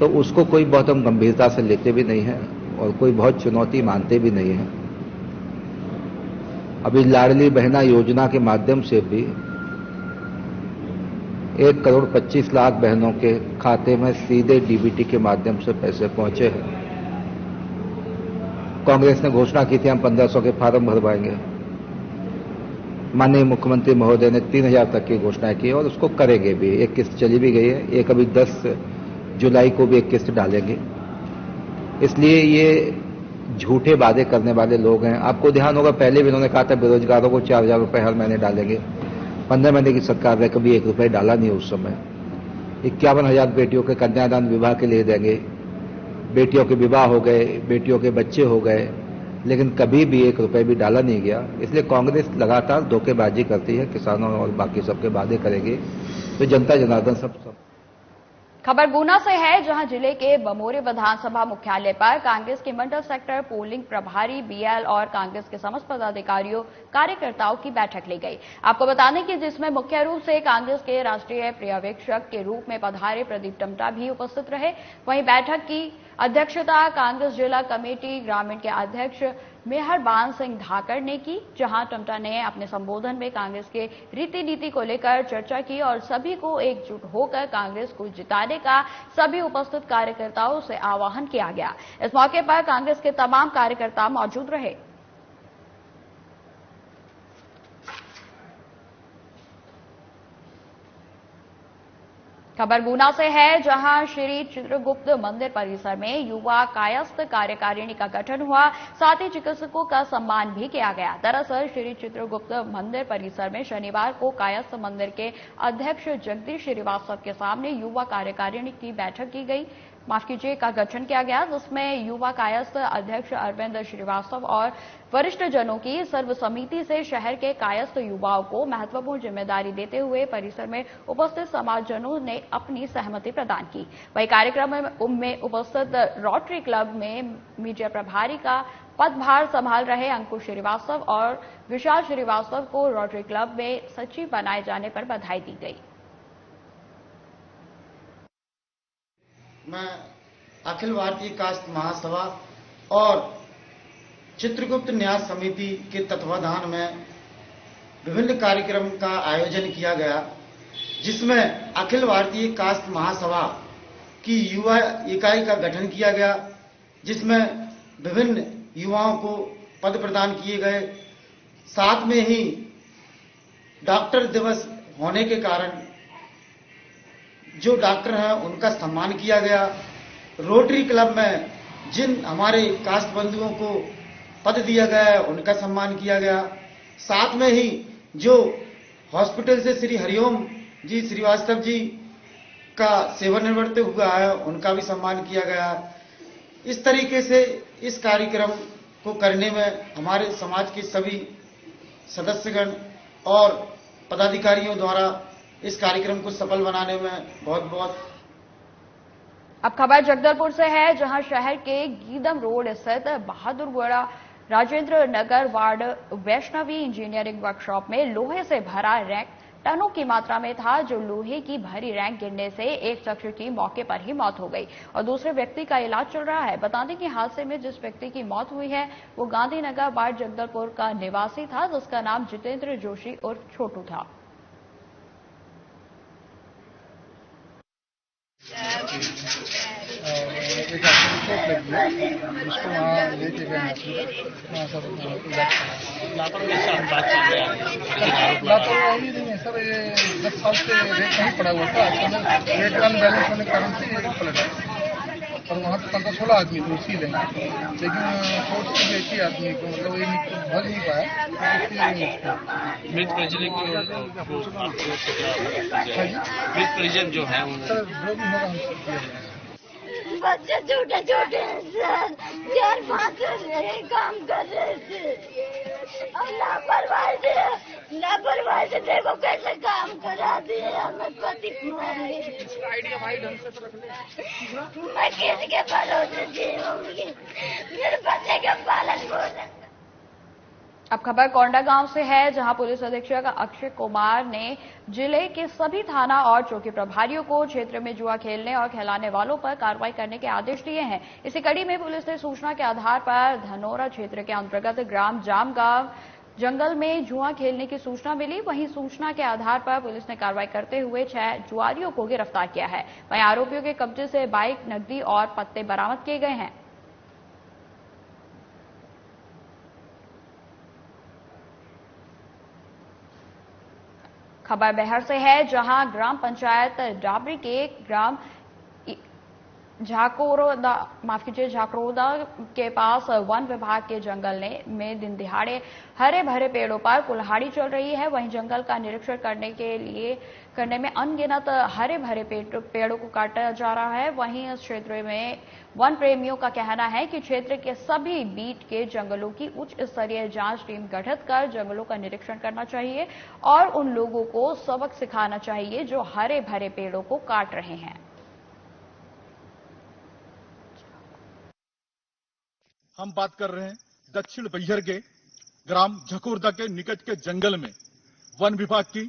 तो उसको कोई बहुत हम गंभीरता से लेते भी नहीं है और कोई बहुत चुनौती मानते भी नहीं है। अभी लाडली बहना योजना के माध्यम से भी 1,25,00,000 बहनों के खाते में सीधे डीबीटी के माध्यम से पैसे पहुंचे हैं। कांग्रेस ने घोषणा की थी हम 1,500 के फार्म भरवाएंगे। माननीय मुख्यमंत्री महोदय ने 3,000 तक की घोषणा की और उसको करेंगे भी। एक किस्त चली भी गई है, एक अभी 10 जुलाई को भी एक किस्त डालेंगे। इसलिए ये झूठे वादे करने वाले लोग हैं। आपको ध्यान होगा पहले भी इन्होंने कहा था बेरोजगारों को 4,000 रुपए हर महीने डालेंगे। 15 महीने की सरकार ने कभी 1 रुपए डाला नहीं उस समय। 51,000 बेटियों के कन्यादान विवाह के लिए देंगे। बेटियों के विवाह हो गए, बेटियों के बच्चे हो गए, लेकिन कभी भी 1 रुपए भी डाला नहीं गया। इसलिए कांग्रेस लगातार धोखेबाजी करती है, किसानों और बाकी सबके वादे करेगी तो जनता जनार्दन सब। खबर गुना से है, जहां जिले के बमोरी विधानसभा मुख्यालय पर कांग्रेस के मंडल सेक्टर पोलिंग प्रभारी बीएल और कांग्रेस के समस्त पदाधिकारियों कार्यकर्ताओं की बैठक ली गई। आपको बता दें कि जिसमें मुख्य रूप से कांग्रेस के राष्ट्रीय पर्यवेक्षक के रूप में पधारे प्रदीप टमटा भी उपस्थित रहे। वहीं बैठक की अध्यक्षता कांग्रेस जिला कमेटी ग्रामीण के अध्यक्ष मेहरबान सिंह धाकड़ ने की, जहां टमटा ने अपने संबोधन में कांग्रेस के रीति नीति को लेकर चर्चा की और सभी को एकजुट होकर कांग्रेस को जिताने का सभी उपस्थित कार्यकर्ताओं से आह्वान किया गया। इस मौके पर कांग्रेस के तमाम कार्यकर्ता मौजूद रहे। खबर गुना से है, जहां श्री चित्रगुप्त मंदिर परिसर में युवा कायस्थ कार्यकारिणी का गठन हुआ, साथ ही चिकित्सकों का सम्मान भी किया गया। दरअसल श्री चित्रगुप्त मंदिर परिसर में शनिवार को कायस्थ मंदिर के अध्यक्ष जगदीश श्रीवास्तव के सामने युवा कार्यकारिणी की बैठक की गई, का गठन किया गया, जिसमें युवा कायस्थ अध्यक्ष अरविंद श्रीवास्तव और वरिष्ठ जनों की सर्व समिति से शहर के कायस्थ युवाओं को महत्वपूर्ण जिम्मेदारी देते हुए परिसर में उपस्थित समाजजनों ने अपनी सहमति प्रदान की। वही कार्यक्रम में उपस्थित रोटरी क्लब में मीडिया प्रभारी का पदभार संभाल रहे अंकुश श्रीवास्तव और विशाल श्रीवास्तव को रोटरी क्लब में सचिव बनाए जाने पर बधाई दी गई। मैं अखिल भारतीय कायस्थ महासभा और चित्रगुप्त न्यास समिति के तत्वाधान में विभिन्न कार्यक्रम का आयोजन किया गया, जिसमें अखिल भारतीय कायस्थ महासभा की युवा इकाई का गठन किया गया, जिसमें विभिन्न युवाओं को पद प्रदान किए गए। साथ में ही डॉक्टर दिवस होने के कारण जो डॉक्टर हैं उनका सम्मान किया गया। रोटरी क्लब में जिन हमारे कास्ट बंधुओं को पद दिया गया है उनका सम्मान किया गया। साथ में ही जो हॉस्पिटल से श्री हरिओम जी श्रीवास्तव जी का सेवानिवृत्त हुआ है उनका भी सम्मान किया गया। इस तरीके से इस कार्यक्रम को करने में हमारे समाज के सभी सदस्यगण और पदाधिकारियों द्वारा इस कार्यक्रम को सफल बनाने में बहुत बहुत। अब खबर जगदलपुर से है, जहां शहर के गीदम रोड स्थित बहादुरगुड़ा Rajendra Nagar ward Vaishnavi engineering workshop में लोहे से भरा रैक टनों की मात्रा में था, जो लोहे की भरी रैक गिरने से एक शख्स की मौके पर ही मौत हो गई और दूसरे व्यक्ति का इलाज चल रहा है। बता दें कि हादसे में जिस व्यक्ति की मौत हुई है वो गांधीनगर वार्ड जगदलपुर का निवासी था, जिसका नाम जितेंद्र जोशी उर्फ छोटू था। एक आदमी को चोट लगी है, उसको वहाँ लेके गए, वहाँ सब लापरवाही नहीं है सर। ये 10 साल से रेट नहीं पड़ा हुआ था, अचानक रेट अनबैलेंस होने के कारण से ये पलटा और वहाँ तो 15-16 आदमी थे उसी दिन, लेकिन चोट से एक ही आदमी को मतलब ये भर नहीं पाया। मृत परिजन जो है सर जो भी होगा हम बच्चे छोटे छोटे हैं सर, 4-5 वर्ष काम कर रहे थे और लापरवाही से देखो कैसे काम करा दिए हमें पति मैं किसके भरोसे जीऊंगी, मेरे बच्चे का पालन पोषण। अब खबर कोंडा गांव से है, जहां पुलिस अधीक्षक अक्षय कुमार ने जिले के सभी थाना और चौकी प्रभारियों को क्षेत्र में जुआ खेलने और खिलाने वालों पर कार्रवाई करने के आदेश दिए हैं। इसी कड़ी में पुलिस ने सूचना के आधार पर धनोरा क्षेत्र के अंतर्गत ग्राम जामगांव जंगल में जुआ खेलने की सूचना मिली। वहीं सूचना के आधार पर पुलिस ने कार्रवाई करते हुए 6 जुआरियों को गिरफ्तार किया है। वहीं आरोपियों के कब्जे से बाइक, नकदी और पत्ते बरामद किए गए हैं। खबर बेहर से है, जहां ग्राम पंचायत डाबरी के ग्राम झाकरोदा के पास वन विभाग के जंगल में दिन दिहाड़े हरे भरे पेड़ों पर कुल्हाड़ी चल रही है। वहीं जंगल का निरीक्षण करने में अनगिनत हरे भरे पेड़ों को काटा जा रहा है। वहीं इस क्षेत्र में वन प्रेमियों का कहना है कि क्षेत्र के सभी बीट के जंगलों की उच्च स्तरीय जांच टीम गठित कर जंगलों का निरीक्षण करना चाहिए और उन लोगों को सबक सिखाना चाहिए जो हरे भरे पेड़ों को काट रहे हैं। हम बात कर रहे हैं दक्षिण बैहर के ग्राम झकोरदा के निकट के जंगल में वन विभाग की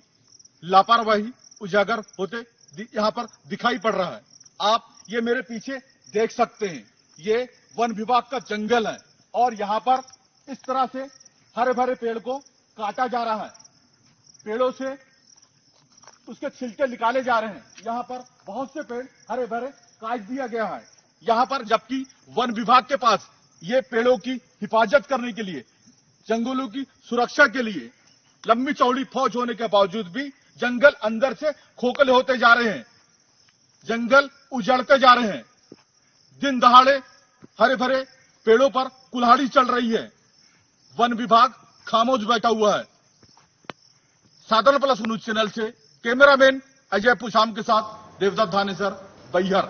लापरवाही उजागर होते यहां पर दिखाई पड़ रहा है। आप ये मेरे पीछे देख सकते हैं, ये वन विभाग का जंगल है और यहां पर इस तरह से हरे भरे पेड़ को काटा जा रहा है। पेड़ों से उसके छिलके निकाले जा रहे हैं। यहां पर बहुत से पेड़ हरे भरे काट दिया गया है। यहां पर जबकि वन विभाग के पास ये पेड़ों की हिफाजत करने के लिए, जंगलों की सुरक्षा के लिए लंबी चौड़ी फौज होने के बावजूद भी जंगल अंदर से खोखले होते जा रहे हैं, जंगल उजड़ते जा रहे हैं। दिन दहाड़े हरे भरे पेड़ों पर कुल्हाड़ी चल रही है। वन विभाग खामोश बैठा हुआ है। साधन प्लस न्यूज चैनल से कैमरामैन अजय पुशाम के साथ देवदत्त धानेसर, बैहर।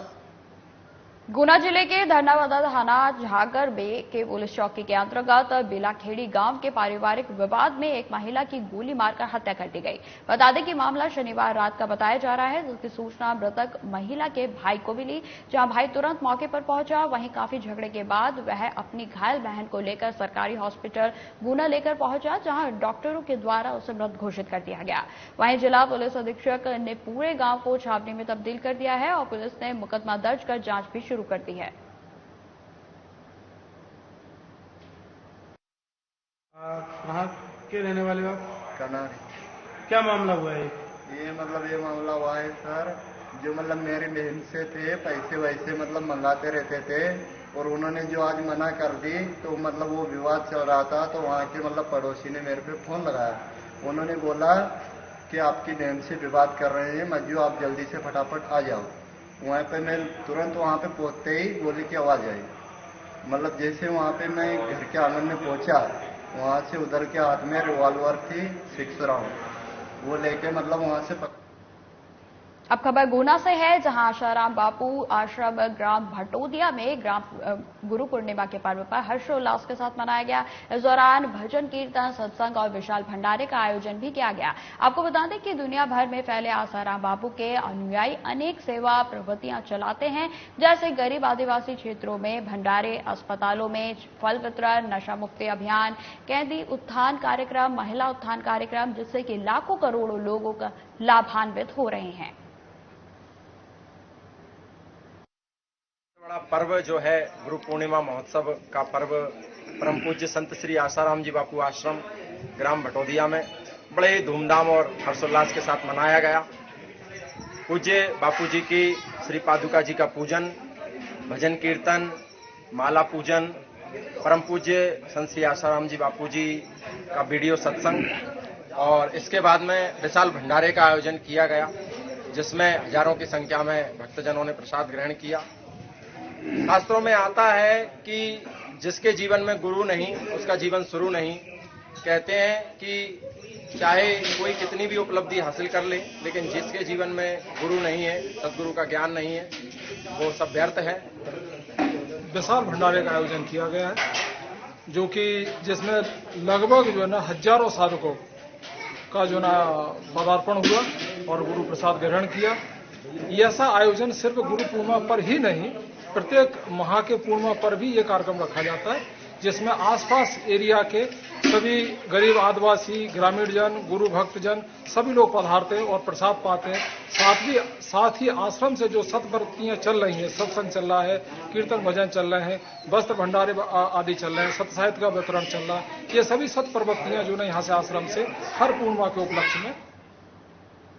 गुना जिले के धरनावादा थाना झागर बे के पुलिस चौकी के अंतर्गत बिलाखेड़ी गांव के पारिवारिक विवाद में एक महिला की गोली मारकर हत्या कर दी गई। बता दें कि मामला शनिवार रात का बताया जा रहा है, जिसकी सूचना मृतक महिला के भाई को मिली, जहां भाई तुरंत मौके पर पहुंचा। वहीं काफी झगड़े के बाद वह अपनी घायल बहन को लेकर सरकारी हॉस्पिटल गुना लेकर पहुंचा, जहां डॉक्टरों के द्वारा उसे मृत घोषित कर दिया गया। वहीं जिला पुलिस अधीक्षक ने पूरे गांव को छावनी में तब्दील कर दिया है और पुलिस ने मुकदमा दर्ज कर जांच भी शुरू कर दी है। कहाँ के रहने वाले आप? कनारी। क्या मामला हुआ है? ये मामला हुआ है सर, जो मेरी बहन से थे, पैसे वैसे मंगाते रहते थे और उन्होंने जो आज मना कर दी, तो वो विवाद चल रहा था। तो वहाँ के पड़ोसी ने मेरे पे फोन लगाया। उन्होंने बोला कि आपकी बहन से विवाद कर रहे हैं, मज्जू आप जल्दी से फटाफट आ जाओ। वहाँ पे मैं तुरंत वहाँ पे पहुँचते ही गोली की आवाज़ आई। जैसे वहाँ पे मैं घर के आंगन में पहुँचा, वहाँ से उधर के हाथ में रिवॉल्वर थी 6 राउंड, वो लेके वहाँ से अब खबर गुना से है, जहां आशाराम बापू आश्रम ग्राम भटोदिया में ग्राम गुरु पूर्णिमा के पर्व पर हर्षोल्लास के साथ मनाया गया। इस दौरान भजन कीर्तन, सत्संग और विशाल भंडारे का आयोजन भी किया गया। आपको बता दें कि दुनिया भर में फैले आशाराम बापू के अनुयायी अनेक सेवा प्रवृत्तियां चलाते हैं, जैसे गरीब आदिवासी क्षेत्रों में भंडारे, अस्पतालों में फल वितरण, नशा मुक्ति अभियान, कैदी उत्थान कार्यक्रम, महिला उत्थान कार्यक्रम, जिससे कि लाखों करोड़ों लोगों का लाभान्वित हो रहे हैं। बड़ा पर्व जो है गुरु पूर्णिमा महोत्सव का पर्व परम पूज्य संत श्री आसाराम जी बापू आश्रम ग्राम भटोदिया में बड़े ही धूमधाम और हर्षोल्लास के साथ मनाया गया। पूज्य बापू जी की श्री पादुका जी का पूजन, भजन कीर्तन, माला पूजन, परम पूज्य संत श्री आसाराम जी बापू जी का वीडियो सत्संग और इसके बाद में विशाल भंडारे का आयोजन किया गया, जिसमें हजारों की संख्या में भक्तजनों ने प्रसाद ग्रहण किया। शास्त्रों में आता है कि जिसके जीवन में गुरु नहीं उसका जीवन शुरू नहीं। कहते हैं कि चाहे कोई कितनी भी उपलब्धि हासिल कर ले, लेकिन जिसके जीवन में गुरु नहीं है, सदगुरु का ज्ञान नहीं है, वो सब व्यर्थ है। विशाल भंडारे का आयोजन किया गया है, जो कि जिसमें लगभग जो है ना हजारों साधकों का जो ना पदार्पण हुआ और गुरु प्रसाद ग्रहण किया। ऐसा आयोजन सिर्फ गुरु पूर्णिमा पर ही नहीं, प्रत्येक माह के पूर्णिमा पर भी ये कार्यक्रम रखा जाता है। जिसमें आसपास एरिया के सभी गरीब आदिवासी, ग्रामीण जन, गुरु भक्त जन सभी लोग पधारते हैं और प्रसाद पाते हैं। साथ ही आश्रम से जो सत्प्रवृत्तियां चल रही हैं, सत्संग चल रहा है, कीर्तन भजन चल रहे हैं, वस्त्र भंडारे आदि चल रहे हैं, सत्य साहित्य का वितरण चल रहा है, ये सभी सत्प्रवृत्तियां जो है यहाँ से आश्रम से हर पूर्णिमा के उपलक्ष्य में।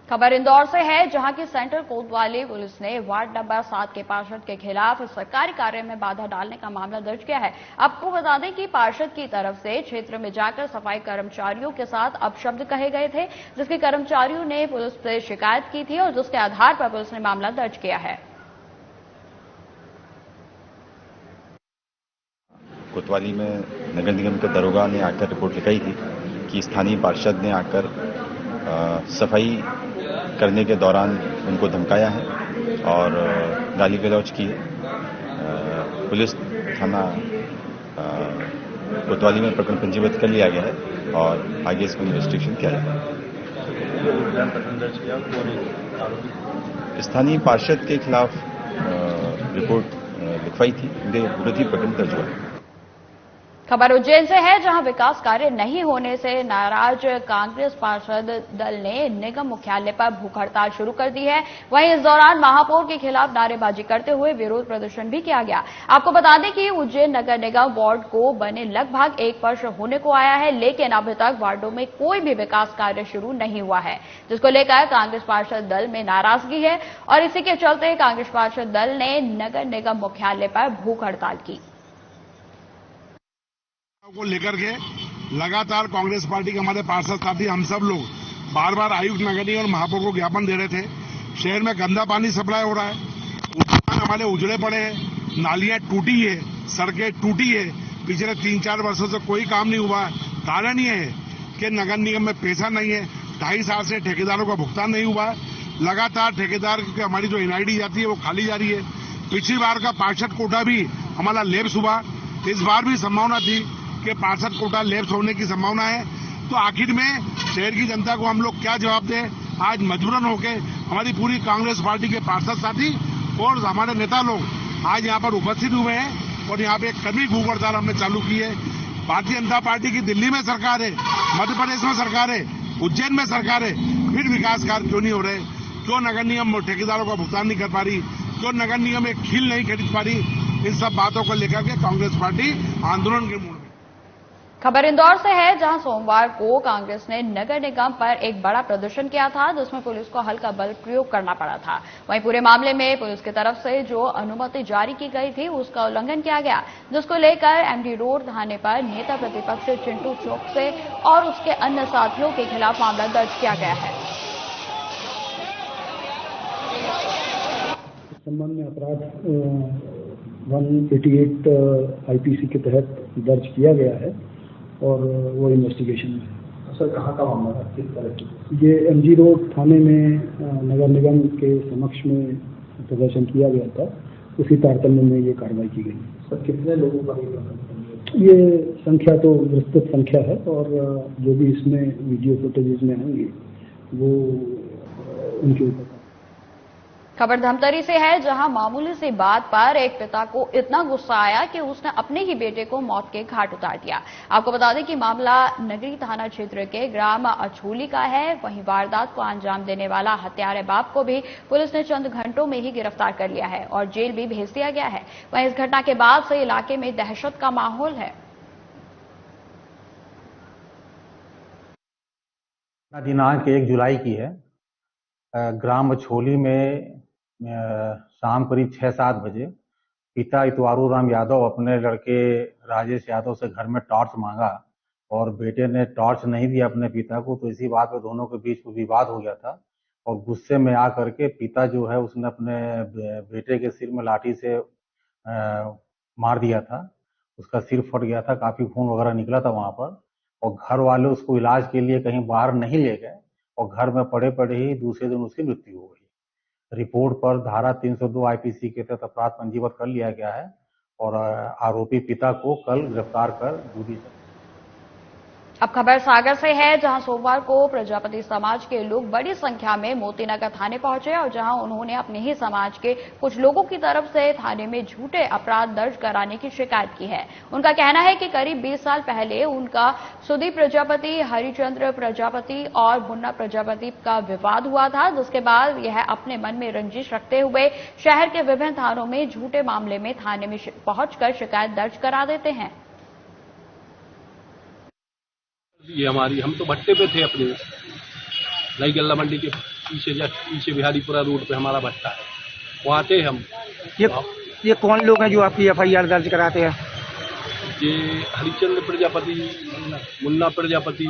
खबर इंदौर से है, जहां की सेंट्रल कोतवाली पुलिस ने वार्ड नंबर 7 के पार्षद के खिलाफ सरकारी कार्य में बाधा डालने का मामला दर्ज किया है। आपको बता दें कि पार्षद की तरफ से क्षेत्र में जाकर सफाई कर्मचारियों के साथ अपशब्द कहे गए थे, जिसके कर्मचारियों ने पुलिस से शिकायत की थी और जिसके आधार पर पुलिस ने मामला दर्ज किया है। कोतवाली में नगर निगम के दरोगा ने आकर रिपोर्ट लिखाई थी कि स्थानीय पार्षद ने आकर सफाई करने के दौरान उनको धमकाया है और गाली गलौज की है। पुलिस थाना कोतवाली में प्रकरण पंजीबद्ध कर लिया गया है और आगे इसको इन्वेस्टिगेशन किया जाएगा। स्थानीय पार्षद के खिलाफ रिपोर्ट लिखवाई थी, विरोधी प्रकरण दर्ज हुआ। खबर उज्जैन से है, जहां विकास कार्य नहीं होने से नाराज कांग्रेस पार्षद दल ने निगम मुख्यालय पर भूख हड़ताल शुरू कर दी है। वहीं इस दौरान महापौर के खिलाफ नारेबाजी करते हुए विरोध प्रदर्शन भी किया गया। आपको बता दें कि उज्जैन नगर निगम वार्ड को बने लगभग 1 वर्ष होने को आया है, लेकिन अभी तक वार्डों में कोई भी विकास कार्य शुरू नहीं हुआ है, जिसको लेकर कांग्रेस पार्षद दल में नाराजगी है और इसी के चलते कांग्रेस पार्षद दल ने नगर निगम मुख्यालय पर भूख हड़ताल की। को लेकर के लगातार कांग्रेस पार्टी के हमारे पार्षद साथी हम सब लोग बार बार आयुक्त नगर निगम और महापौर को ज्ञापन दे रहे थे। शहर में गंदा पानी सप्लाई हो रहा है, उद्यान हमारे उजड़े पड़े हैं, नालियां टूटी है, सड़कें टूटी है, पिछले 3-4 वर्षों से कोई काम नहीं हुआ। कारण ये है कि नगर निगम में पैसा नहीं है, 2.5 साल से ठेकेदारों का भुगतान नहीं हुआ है। लगातार ठेकेदार की हमारी जो एनआईडी जाती है वो खाली जा रही है। पिछली बार का पार्षद कोटा भी हमारा लैप्स हुआ, इस बार भी संभावना थी कि पार्षद कोटा लैप्स होने की संभावना है। तो आखिर में शहर की जनता को हम लोग क्या जवाब दें। आज मजबूरन होकर हमारी पूरी कांग्रेस पार्टी के पार्षद साथी और हमारे नेता लोग आज यहाँ पर उपस्थित हुए हैं और यहाँ पे एक कर्मी भूख हड़ताल हमने चालू की है। भारतीय जनता पार्टी की दिल्ली में सरकार है, मध्य प्रदेश में सरकार है, उज्जैन में सरकार है, फिर विकास कार्य क्यों नहीं हो रहे? क्यों नगर निगम ठेकेदारों का भुगतान नहीं कर पा रही? क्यों नगर निगम एक खील नहीं खरीद पा रही? इन सब बातों को लेकर के कांग्रेस पार्टी आंदोलन के मूड में। खबर इंदौर से है, जहां सोमवार को कांग्रेस ने नगर निगम पर एक बड़ा प्रदर्शन किया था, जिसमें पुलिस को हल्का बल प्रयोग करना पड़ा था। वहीं पूरे मामले में पुलिस की तरफ से जो अनुमति जारी की गई थी उसका उल्लंघन किया गया, जिसको लेकर एमडी रोड थाने पर नेता प्रतिपक्ष चिंटू चौक से और उसके अन्य साथियों के खिलाफ मामला दर्ज किया गया है। इस संबंध में अपराध 188 आईपीसी के तहत दर्ज किया गया है और वो इन्वेस्टिगेशन में है। सर, कहाँ का मामला था, किस तरह की? ये एमजी रोड थाने में नगर निगम के समक्ष में प्रदर्शन किया गया था, उसी तारतम्य में ये कार्रवाई की गई। सर, कितने लोगों का ये संख्या तो विस्तृत संख्या है और जो भी इसमें वीडियो फुटेजेस में आएंगे वो उनके ऊपर। खबर धमतरी से है, जहां मामूली सी बात पर एक पिता को इतना गुस्सा आया कि उसने अपने ही बेटे को मौत के घाट उतार दिया। आपको बता दें कि मामला नगरी थाना क्षेत्र के ग्राम अछोली का है। वहीं वारदात को अंजाम देने वाला हत्यारे बाप को भी पुलिस ने चंद घंटों में ही गिरफ्तार कर लिया है और जेल भी भेज दिया गया है। वहीं इस घटना के बाद से इलाके में दहशत का माहौल है। दिनांक 1 जुलाई की है। ग्राम अछोली में शाम करीब 6-7 बजे पिता इतवारू राम यादव अपने लड़के राजेश यादव से घर में टॉर्च मांगा और बेटे ने टॉर्च नहीं दिया अपने पिता को, तो इसी बात पे दोनों के बीच विवाद हो गया था और गुस्से में आकर के पिता जो है उसने अपने बेटे के सिर में लाठी से मार दिया था। उसका सिर फट गया था, काफी खून वगैरह निकला था वहां पर और घर वाले उसको इलाज के लिए कहीं बाहर नहीं ले गए और घर में पड़े पड़े ही दूसरे दिन उसकी मृत्यु हो गई। रिपोर्ट पर धारा 302 आईपीसी के तहत अपराध पंजीबद्ध कर लिया गया है और आरोपी पिता को कल गिरफ्तार कर जुडिशल अब खबर सागर से है, जहां सोमवार को प्रजापति समाज के लोग बड़ी संख्या में मोतीनगर थाने पहुंचे और जहां उन्होंने अपने ही समाज के कुछ लोगों की तरफ से थाने में झूठे अपराध दर्ज कराने की शिकायत की है। उनका कहना है कि करीब 20 साल पहले उनका सुदीप प्रजापति, हरिचंद्र प्रजापति और मुन्ना प्रजापति का विवाद हुआ था, जिसके बाद यह अपने मन में रंजिश रखते हुए शहर के विभिन्न थानों में झूठे मामले में थाने में पहुंचकर शिकायत दर्ज करा देते हैं। ये हमारी, हम तो भट्टे पे थे अपने, नई गल्ला मंडी के पीछे बिहारीपुरा रोड पे हमारा भट्टा है, वहाँ थे हम। ये कौन लोग हैं जो आपकी FIR दर्ज कराते हैं? ये हरिचंद्र प्रजापति, मुन्ना प्रजापति,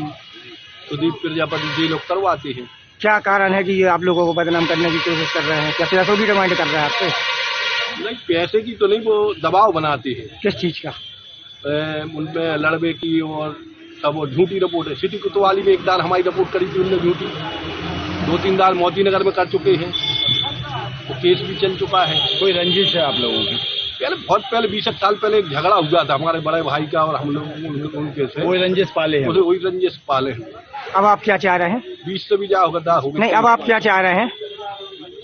सुदीप प्रजापति, ये लोग करवाते हैं। क्या कारण है कि ये आप लोगों को बदनाम करने की कोशिश कर रहे हैं? क्या पैसों की डिमांड कर रहे हैं आपसे? नहीं, पैसे की तो नहीं, वो दबाव बनाते हैं। किस चीज का? उनमें लड़बे की और सब, वो झूठी रिपोर्ट है। सिटी कोतवाली में एक बार हमारी रिपोर्ट करी थी उनने झूठी, 2-3 बार मोती नगर में कर चुके हैं, तो केस भी चल चुका है। कोई रंजिश है आप लोगों की? पहले, बहुत पहले 20 साल पहले एक झगड़ा हुआ था हमारे बड़े भाई का और हम लोग उनके से। वही रंजिश पाले हैं? वही रंजिश पाले हैं। अब आप क्या चाह रहे हैं? 20 से भी जा होगा नहीं, अब आप क्या चाह रहे हैं?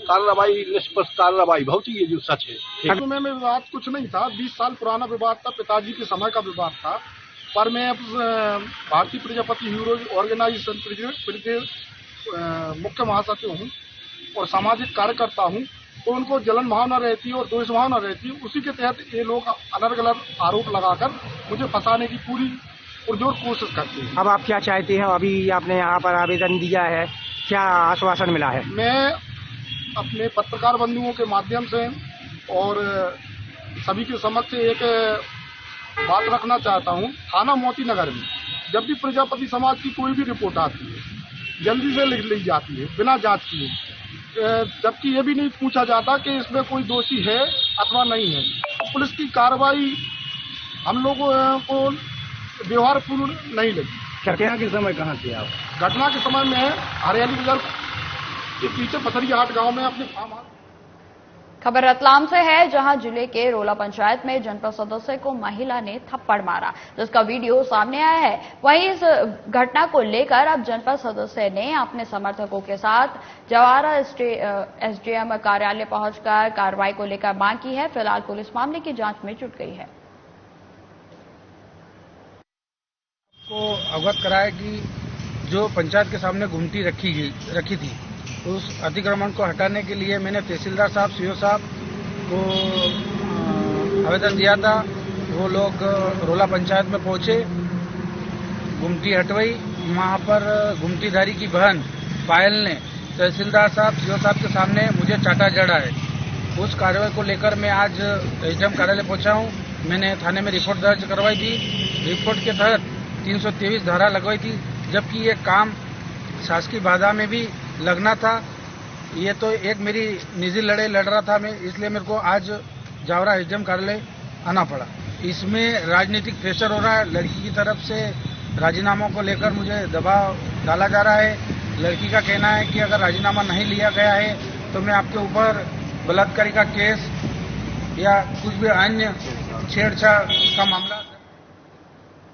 कार्रवाई, निष्पक्ष कार्रवाई बहुत ही, ये जो सच है। में विवाद कुछ नहीं था, 20 साल पुराना विवाद था, पिताजी के समय का विवाद था। पर मैं भारतीय प्रजापति हीरोज ऑर्गेनाइजेशन मुख्य महासचिव हूँ और सामाजिक कार्यकर्ता हूँ, तो उनको जलन भावना रहती है और द्वेष भावना रहती है। उसी के तहत ये लोग अलग अलग आरोप लगाकर मुझे फंसाने की पूरी पुरजोर कोशिश करते हैं। अब आप क्या चाहते हैं? अभी आपने यहाँ पर आवेदन दिया है, क्या आश्वासन मिला है? मैं अपने पत्रकार बंधुओं के माध्यम से और सभी के समक्ष एक बात रखना चाहता हूँ। थाना मोती नगर में जब भी प्रजापति समाज की कोई भी रिपोर्ट आती है, जल्दी से लिख ली जाती है बिना जांच किए, जबकि ये भी नहीं पूछा जाता कि इसमें कोई दोषी है अथवा नहीं है। तो पुलिस की कार्रवाई हम लोगों को व्यवहारपूर्ण नहीं लगी। घटना के समय कहाँ थे आप? घटना के समय में हरियाली बाजार के पीछे पथरी हाट गाँव में अपने फार्म हाउस। खबर रतलाम से है, जहां जिले के रोला पंचायत में जनपद सदस्य को महिला ने थप्पड़ मारा, जिसका वीडियो सामने आया है। वहीं इस घटना को लेकर अब जनपद सदस्य ने अपने समर्थकों के साथ जवारा SDM कार्यालय पहुंचकर कार्रवाई को लेकर मांग की है। फिलहाल पुलिस मामले की जांच में जुट गई है। को अवगत कराया कि जो पंचायत के सामने गुमटी रखी थी, उस अतिक्रमण को हटाने के लिए मैंने तहसीलदार साहब, CO साहब को आवेदन दिया था। वो लोग रोला पंचायत में पहुंचे, गुमटी हटवाई। वहां पर गुमटीधारी की बहन पायल ने तहसीलदार साहब, CO साहब के सामने मुझे चाटा जड़ा है। उस कार्रवाई को लेकर मैं आज SDM कार्यालय पहुंचा हूं। मैंने थाने में रिपोर्ट दर्ज करवाई थी। रिपोर्ट के तहत 323 धारा लगवाई थी, जबकि ये काम शासकीय बाधा में भी लगना था। ये तो एक मेरी निजी लड़ाई लड़ रहा था मैं, इसलिए मेरे को आज जावरा SDM कार्यालय आना पड़ा। इसमें राजनीतिक प्रेशर हो रहा है। लड़की की तरफ से राजीनामों को लेकर मुझे दबाव डाला जा रहा है। लड़की का कहना है कि अगर राजीनामा नहीं लिया गया है तो मैं आपके ऊपर बलात्कारी का केस या कुछ भी अन्य छेड़छाड़ का मामला।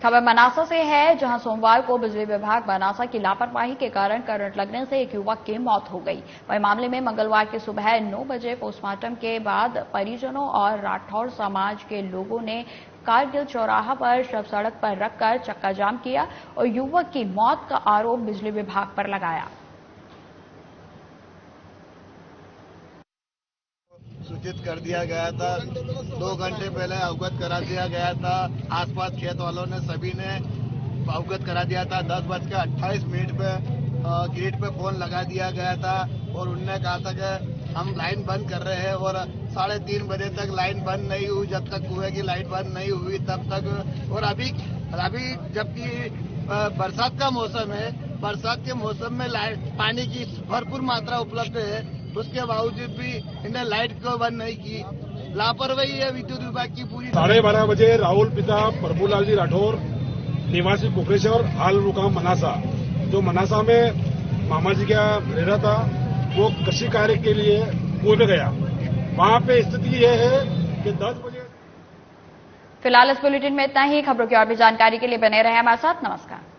खबर मनासा से है, जहां सोमवार को बिजली विभाग मनासा की लापरवाही के कारण करंट लगने से एक युवक की मौत हो गई। वहीं मामले में मंगलवार की सुबह 9 बजे पोस्टमार्टम के बाद परिजनों और राठौर समाज के लोगों ने कारगिल चौराहा पर शव सड़क पर रखकर चक्का जाम किया और युवक की मौत का आरोप बिजली विभाग पर लगाया। सूचित कर दिया गया था, 2 घंटे पहले अवगत करा दिया गया था। आसपास खेत वालों ने सभी ने अवगत करा दिया था। 10:28 पे ग्रिड पे फोन लगा दिया गया था और उनने कहा था कि हम लाइन बंद कर रहे हैं और 3:30 बजे तक लाइन बंद नहीं हुई। जब तक कुएं की लाइट बंद नहीं हुई तब तक, और अभी जबकि बरसात का मौसम है, बरसात के मौसम में पानी की भरपूर मात्रा उपलब्ध है, उसके बावजूद भी इन्हें लाइट को बंद नहीं की। लापरवाही है विद्युत विभाग की पूरी। 12:30 बजे राहुल पिता प्रभुलाल जी राठौर निवासी कोकरेश्वर हाल मुकाम मनासा, जो मनासा में मामा जी का रहता था, वो कृषि कार्य के लिए कुएं में गया। वहां पे स्थिति यह है कि 10 बजे। फिलहाल इस बुलेटिन में इतना ही। खबरों की और भी जानकारी के लिए बने रहे हमारे साथ। नमस्कार।